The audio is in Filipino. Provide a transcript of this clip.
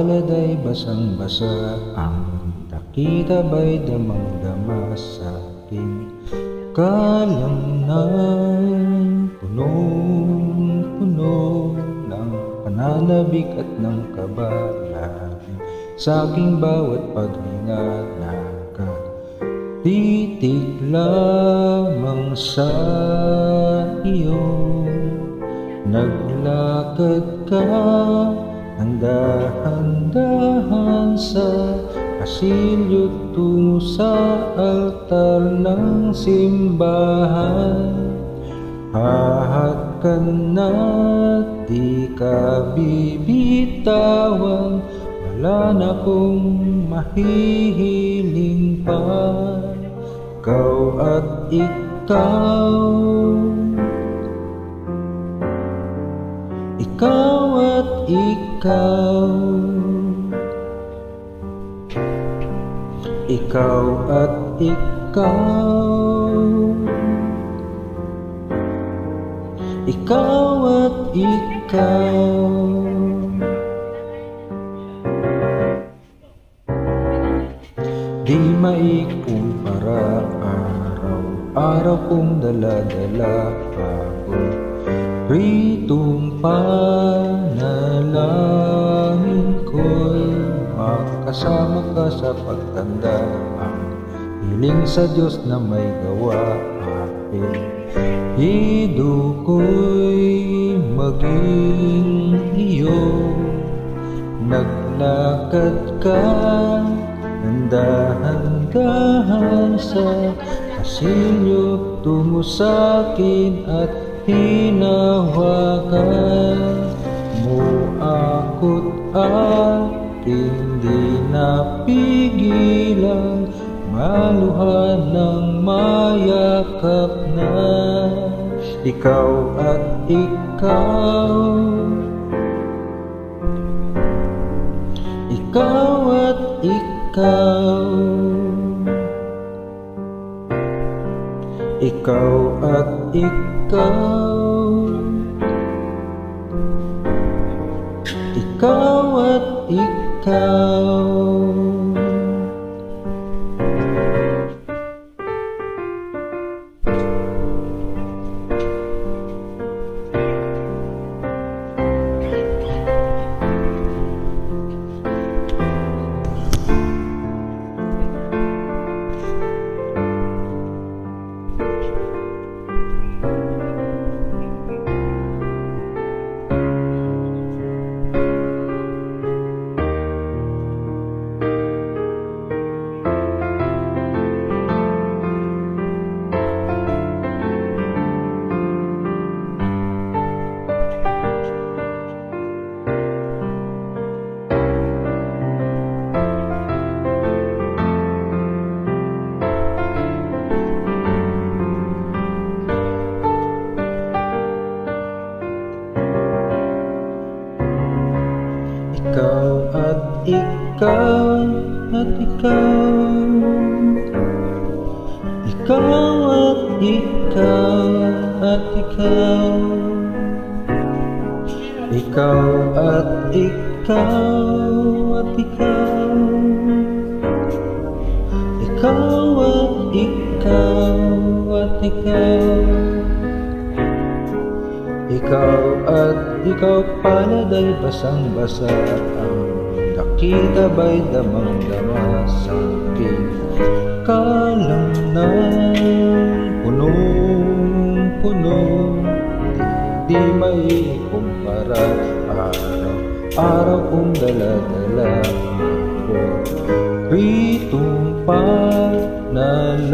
palad ay basang-basa, ang dakita ba'y damang-dama sa aking kalamnan. Punong-puno ng pananabik at ng kaba, laging sa aking bawat paghinga, nakatitig lamang sa iyo. Naglakad ka ng dahan-dahan sa pasilyo tungo sa altar ng simbahan. Hahat ka na't di ka bibitawan, wala na kong mahihiling pa. Ikaw at ikaw, ikaw at ikaw, ikaw at ikaw, ikaw at ikaw. Di maikumpara, araw-araw kong dala-dala pagod. Ritong panalangin ko'y makasama ka sa pagtanda. Ang hiling sa Diyos na may gawa, aking hido ko'y maging iyo. Naglakad ka ng dahan-dahan sa pasilyo tungo sa'kin at hinawakan mo ako't aking di napigilan, maluhan ng mayakap na. Ikaw at ikaw, ikaw at ikaw, ikaw at ikaw, ikaw at ikaw. Ikaw at ikaw at ikaw, ikaw at ikaw at ikaw, ikaw at ikaw at ikaw, ikaw at ikaw at ikaw, ikaw at ikaw, palad ay basang-basa, ang dakita ba'y damang-dama sa aking kalamnan. Punong-puno, di maikumpara, araw-araw kong dala-dala ako. Ritong panalangin